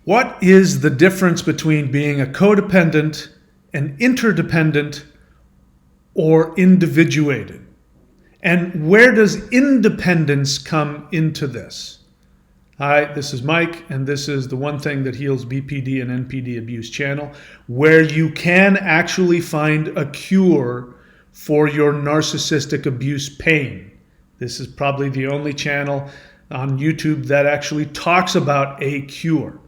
What is the difference between being a codependent, an interdependent, or individuated? And where does independence come into this? Hi, this is Mike, and this is the One Thing That Heals BPD and NPD Abuse channel, where you can actually find a cure for your narcissistic abuse pain. This is probably the only channel on YouTube that actually talks about a cure.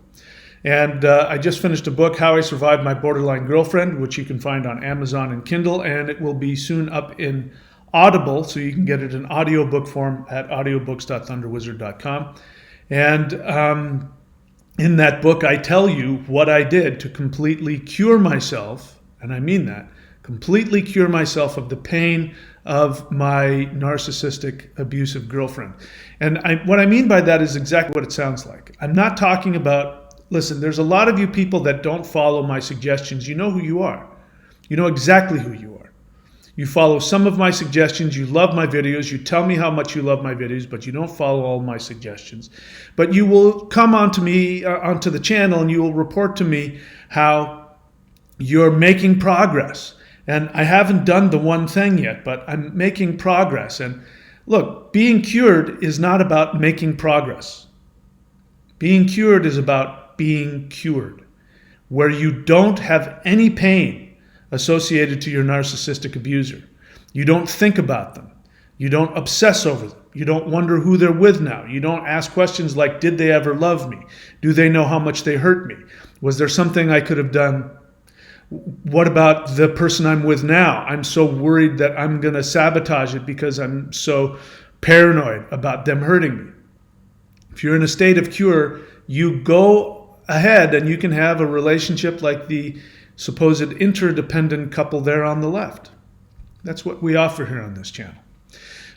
And I just finished a book, How I Survived My Borderline Girlfriend, which you can find on Amazon and Kindle, and it will be soon up in Audible, so you can get it in audiobook form at audiobooks.thunderwizard.com. And in that book, I tell you what I did to completely cure myself, and I mean that, completely cure myself of the pain of my narcissistic abusive girlfriend. And what I mean by that is exactly what it sounds like. I'm not talking about, listen, there's a lot of you people that don't follow my suggestions. You know who you are. You know exactly who you are. You follow some of my suggestions. You love my videos. You tell me how much you love my videos, but you don't follow all my suggestions. But you will come onto the channel, and you will report to me how you're making progress. And I haven't done the one thing yet, but I'm making progress. And look, being cured is not about making progress. Being cured is about being cured, where you don't have any pain associated to your narcissistic abuser. You don't think about them. You don't obsess over them. You don't wonder who they're with now. You don't ask questions like, did they ever love me? Do they know how much they hurt me? Was there something I could have done? What about the person I'm with now? I'm so worried that I'm going to sabotage it because I'm so paranoid about them hurting me. If you're in a state of cure, you go ahead and you can have a relationship like the supposed interdependent couple there on the left. That's what we offer here on this channel.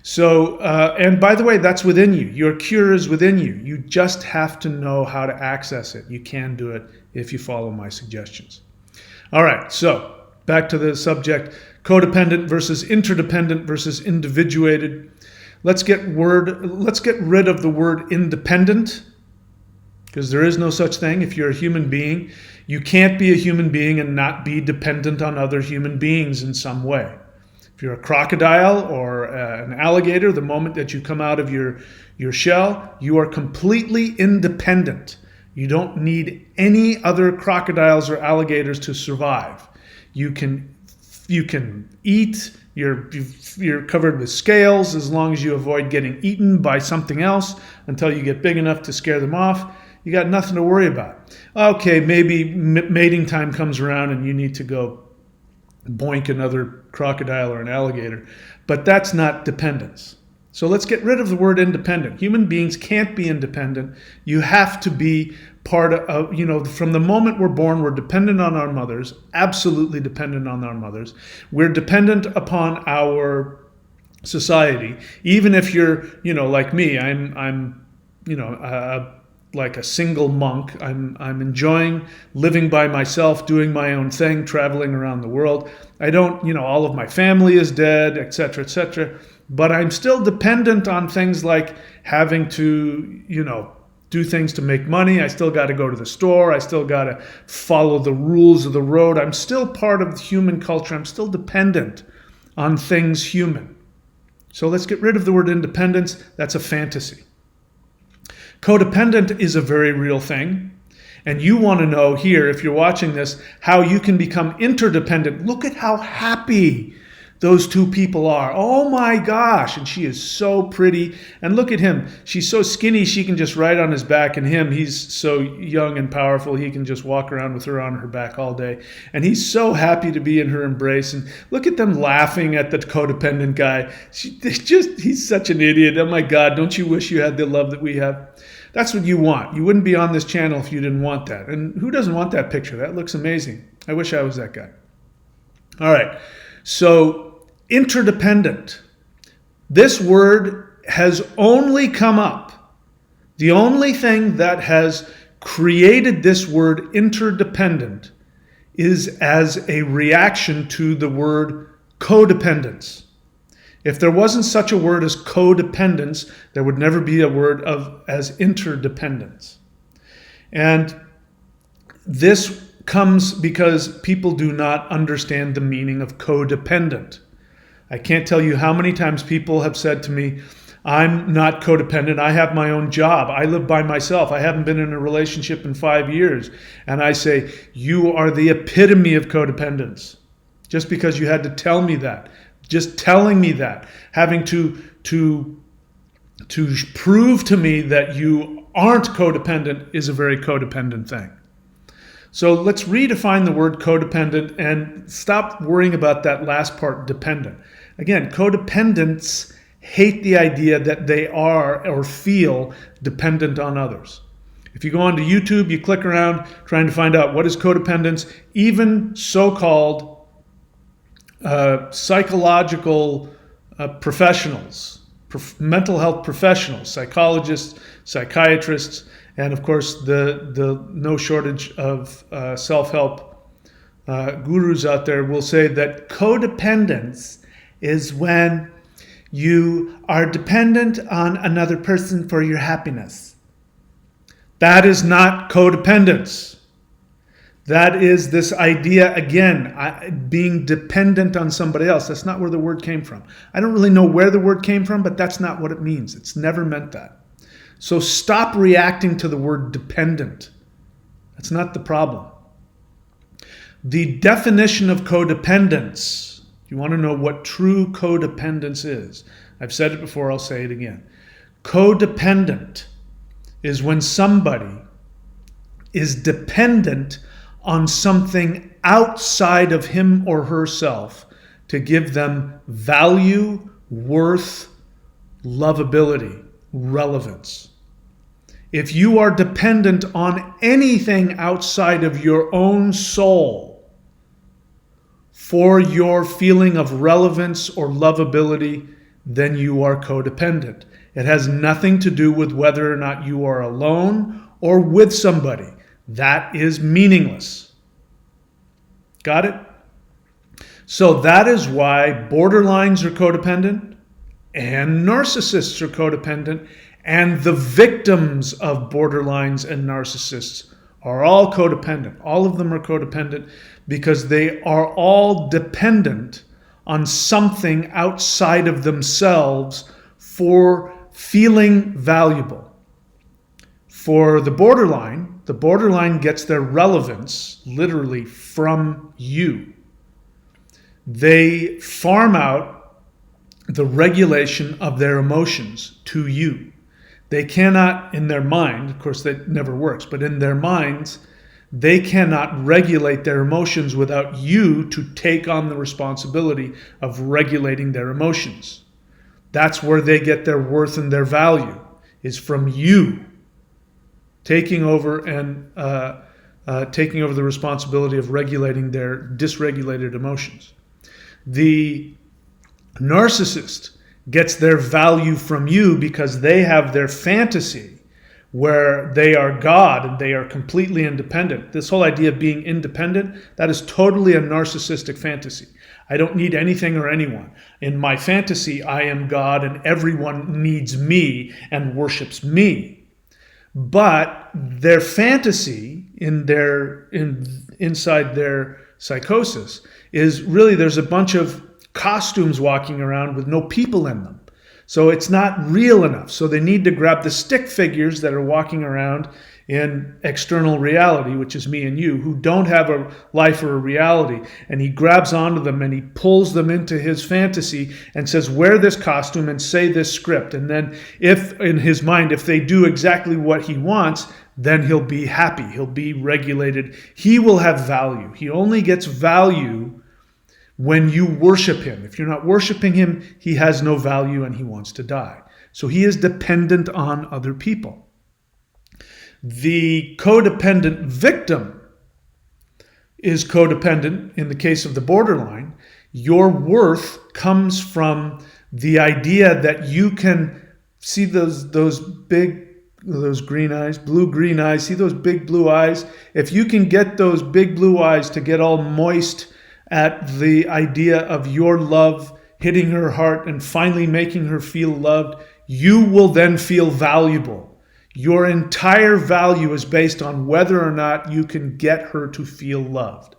So, and by the way, that's within you. Your cure is within you. You just have to know how to access it. You can do it if you follow my suggestions. All right, so back to the subject, codependent versus interdependent versus individuated. Let's get rid of the word independent, because there is no such thing. If you're a human being, you can't be a human being and not be dependent on other human beings in some way. If you're a crocodile or an alligator, the moment that you come out of your shell, you are completely independent. You don't need any other crocodiles or alligators to survive. You can eat. You're covered with scales as long as you avoid getting eaten by something else until you get big enough to scare them off. You got nothing to worry about. Okay, maybe mating time comes around and you need to go boink another crocodile or an alligator, but that's not dependence. So let's get rid of the word independent. Human beings can't be independent. You have to be part of, from the moment we're born, we're dependent on our mothers, absolutely dependent on our mothers. We're dependent upon our society. Even if you're, like me, I'm like a single monk. I'm enjoying living by myself, doing my own thing, traveling around the world. I don't, all of my family is dead, et cetera, but I'm still dependent on things like having to, do things to make money. I still got to go to the store. I still got to follow the rules of the road. I'm still part of human culture. I'm still dependent on things human. So let's get rid of the word independence. That's a fantasy. Codependent is a very real thing. And you want to know here, if you're watching this, how you can become interdependent. Look at how happy those two people are. Oh my gosh. And she is so pretty. And look at him. She's so skinny, she can just ride on his back. And him, he's so young and powerful, he can just walk around with her on her back all day. And he's so happy to be in her embrace. And look at them laughing at the codependent guy. He's such an idiot. Oh my God, don't you wish you had the love that we have? That's what you want. You wouldn't be on this channel if you didn't want that. And who doesn't want that picture? That looks amazing. I wish I was that guy. All right. So interdependent. This word has only come up. The only thing that has created this word interdependent is as a reaction to the word codependence. If there wasn't such a word as codependence, there would never be a word as interdependence. And This comes because people do not understand the meaning of codependent. I can't tell you how many times people have said to me, I'm not codependent. I have my own job. I live by myself. I haven't been in a relationship in 5 years. And I say, you are the epitome of codependence. Just because you had to tell me that. Just telling me that. Having to prove to me that you aren't codependent is a very codependent thing. So let's redefine the word codependent and stop worrying about that last part, dependent. Again, codependents hate the idea that they are or feel dependent on others. If you go onto YouTube, you click around trying to find out what is codependence, even so-called psychological professionals, mental health professionals, psychologists, psychiatrists, and of course the no shortage of self-help gurus out there will say that codependence is when you are dependent on another person for your happiness. That is not codependence. That is this idea, again, being dependent on somebody else. That's not where the word came from. I don't really know where the word came from, but that's not what it means. It's never meant that. So stop reacting to the word dependent. That's not the problem. The definition of codependence, you want to know what true codependence is. I've said it before, I'll say it again. Codependent is when somebody is dependent on something outside of him or herself to give them value, worth, lovability, relevance. If you are dependent on anything outside of your own soul for your feeling of relevance or lovability, then you are codependent. It has nothing to do with whether or not you are alone or with somebody. That is meaningless. Got it? So that is why borderlines are codependent and narcissists are codependent, and the victims of borderlines and narcissists are all codependent. All of them are codependent because they are all dependent on something outside of themselves for feeling valuable. For the borderline gets their relevance literally from you. They farm out the regulation of their emotions to you. They cannot, in their mind, of course that never works, but in their minds, they cannot regulate their emotions without you to take on the responsibility of regulating their emotions. That's where they get their worth and their value, is from you taking over and taking over the responsibility of regulating their dysregulated emotions. The narcissist gets their value from you because they have their fantasy where they are God and they are completely independent. This whole idea of being independent, that is totally a narcissistic fantasy. I don't need anything or anyone. In my fantasy, I am God and everyone needs me and worships me. But their fantasy inside their psychosis is really there's a bunch of costumes walking around with no people in them. So it's not real enough. So they need to grab the stick figures that are walking around in external reality, which is me and you, who don't have a life or a reality. And he grabs onto them and he pulls them into his fantasy and says, wear this costume and say this script. And then if in his mind, if they do exactly what he wants, then he'll be happy. He'll be regulated. He will have value. He only gets value when you worship him. If you're not worshiping him, he has no value and he wants to die. So he is dependent on other people. The codependent victim is codependent in the case of the borderline. Your worth comes from the idea that you can see those green eyes, blue-green eyes, see those big blue eyes? If you can get those big blue eyes to get all moist at the idea of your love hitting her heart and finally making her feel loved, you will then feel valuable. Your entire value is based on whether or not you can get her to feel loved.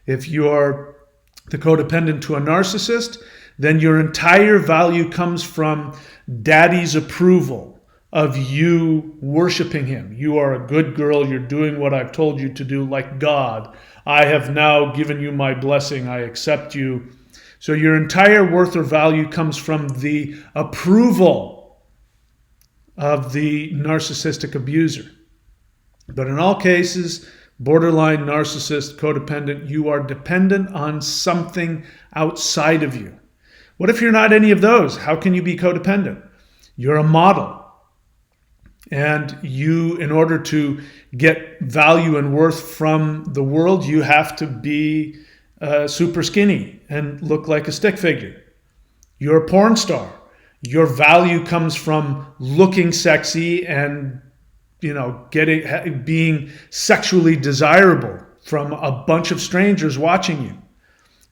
If you're the codependent to a narcissist, then your entire value comes from daddy's approval of you worshiping him. You are a good girl. You're doing what I've told you to do, like God. I have now given you my blessing. I accept you. So your entire worth or value comes from the approval of the narcissistic abuser. But in all cases, borderline narcissist, codependent, you are dependent on something outside of you. What if you're not any of those? How can you be codependent? You're a model. And you, in order to get value and worth from the world, you have to be super skinny and look like a stick figure. You're a porn star. Your value comes from looking sexy and, being sexually desirable from a bunch of strangers watching you.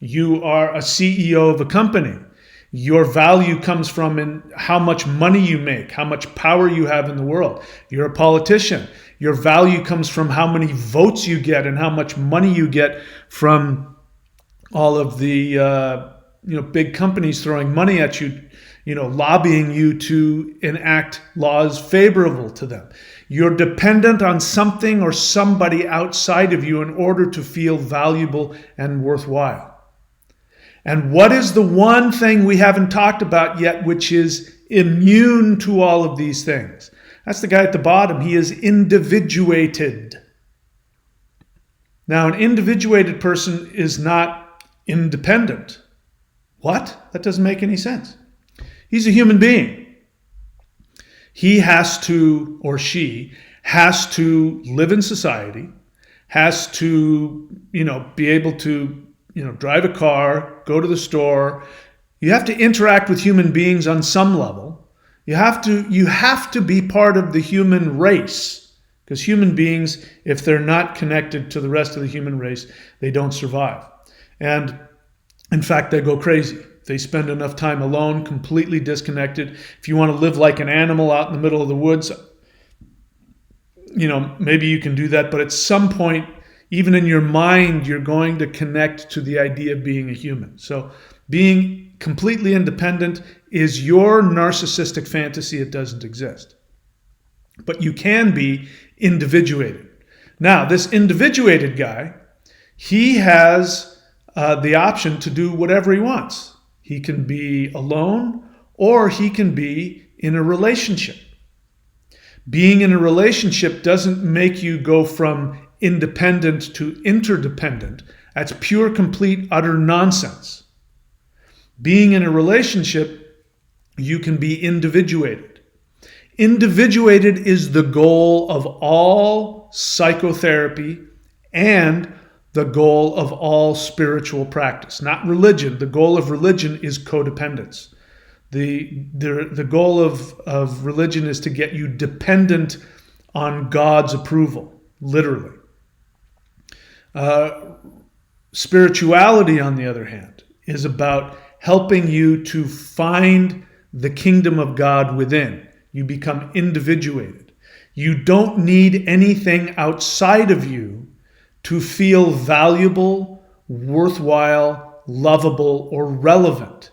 You are a CEO of a company. Your value comes from in how much money you make, how much power you have in the world. You're a politician. Your value comes from how many votes you get and how much money you get from all of the big companies throwing money at you, lobbying you to enact laws favorable to them. You're dependent on something or somebody outside of you in order to feel valuable and worthwhile. And what is the one thing we haven't talked about yet, which is immune to all of these things? That's the guy at the bottom. He is individuated. Now, an individuated person is not independent. What? That doesn't make any sense. He's a human being. He has to, or she has to live in society, has to, be able to, drive a car, go to the store. You have to interact with human beings on some level. You have to be part of the human race, because human beings, if they're not connected to the rest of the human race, they don't survive. And in fact, they go crazy. They spend enough time alone, completely disconnected. If you want to live like an animal out in the middle of the woods, maybe you can do that. But at some point, even in your mind, you're going to connect to the idea of being a human. So being completely independent is your narcissistic fantasy. It doesn't exist. But you can be individuated. Now, this individuated guy, he has the option to do whatever he wants. He can be alone or he can be in a relationship. Being in a relationship doesn't make you go from independent to interdependent. That's pure, complete, utter nonsense. Being in a relationship, you can be individuated. Individuated is the goal of all psychotherapy and the goal of all spiritual practice, not religion. The goal of religion is codependence. The goal of religion is to get you dependent on God's approval, literally. Spirituality, on the other hand, is about helping you to find the kingdom of God within. You become individuated. You don't need anything outside of you to feel valuable, worthwhile, lovable, or relevant.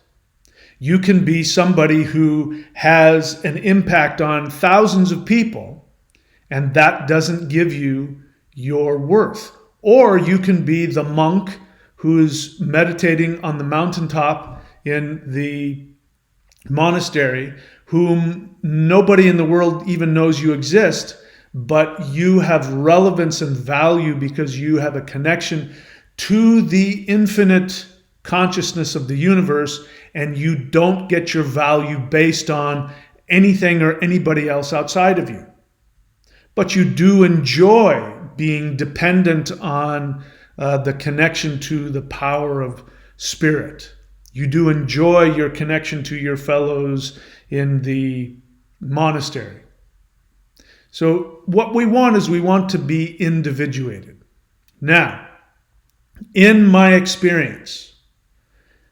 You can be somebody who has an impact on thousands of people, and that doesn't give you your worth. Or you can be the monk who's meditating on the mountaintop in the monastery, whom nobody in the world even knows you exist, but you have relevance and value because you have a connection to the infinite consciousness of the universe, and you don't get your value based on anything or anybody else outside of you. But you do enjoy being dependent on the connection to the power of spirit. You do enjoy your connection to your fellows in the monastery. So what we want is we want to be individuated. Now, in my experience,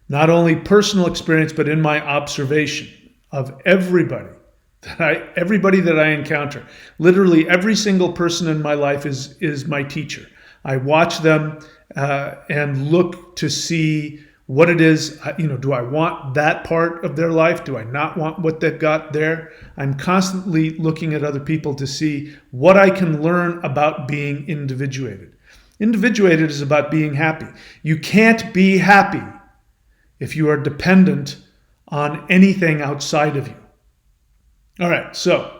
not only personal experience, but in my observation of everybody Everybody that I encounter, literally every single person in my life is my teacher. I watch them and look to see what it is. Do I want that part of their life? Do I not want what they've got there? I'm constantly looking at other people to see what I can learn about being individuated. Individuated is about being happy. You can't be happy if you are dependent on anything outside of you. All right, so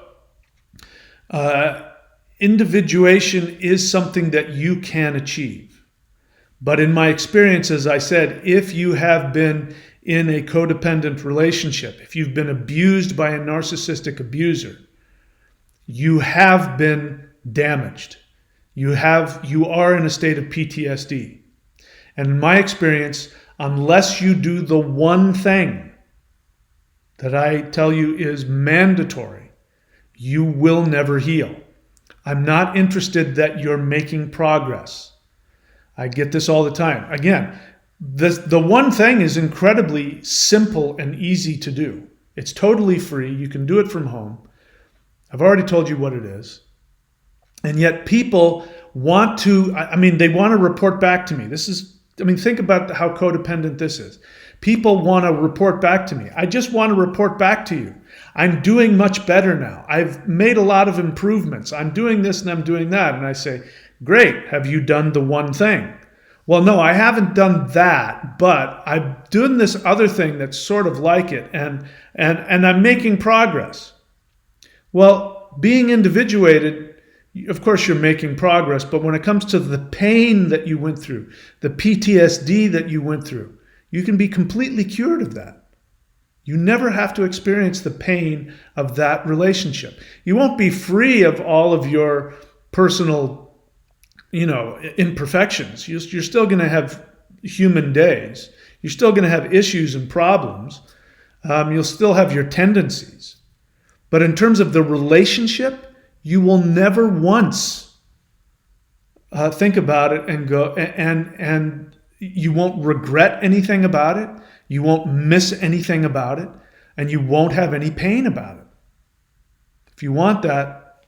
individuation is something that you can achieve. But in my experience, as I said, if you have been in a codependent relationship, if you've been abused by a narcissistic abuser, you have been damaged. You are in a state of PTSD. And in my experience, unless you do the one thing that I tell you is mandatory, you will never heal. I'm not interested that you're making progress. I get this all the time. Again, the one thing is incredibly simple and easy to do. It's totally free. You can do it from home. I've already told you what it is. And yet people want to, they want to report back to me. Think about how codependent this is. People want to report back to me. I just want to report back to you. I'm doing much better now. I've made a lot of improvements. I'm doing this and I'm doing that. And I say, great, have you done the one thing? Well, no, I haven't done that, but I'm doing this other thing that's sort of like it, and I'm making progress. Well, being individuated, of course you're making progress, but when it comes to the pain that you went through, the PTSD that you went through, you can be completely cured of that. You never have to experience the pain of that relationship. You won't be free of all of your personal, imperfections. You're still going to have human days. You're still going to have issues and problems. You'll still have your tendencies. But in terms of the relationship, you will never once think about it and go, and you won't regret anything about it. You won't miss anything about it. And you won't have any pain about it. If you want that,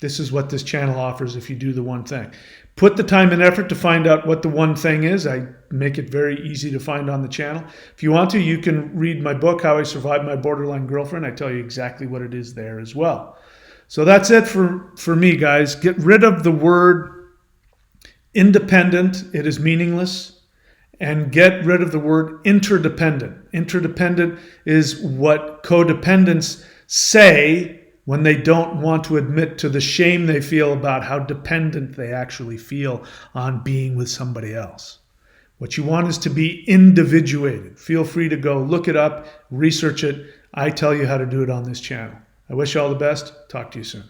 this is what this channel offers if you do the one thing. Put the time and effort to find out what the one thing is. I make it very easy to find on the channel. If you want to, you can read my book, How I Survived My Borderline Girlfriend. I tell you exactly what it is there as well. So that's it for me, guys. Get rid of the word independent. It is meaningless. And get rid of the word interdependent. Interdependent is what codependents say when they don't want to admit to the shame they feel about how dependent they actually feel on being with somebody else. What you want is to be individuated. Feel free to go look it up, research it. I tell you how to do it on this channel. I wish you all the best. Talk to you soon.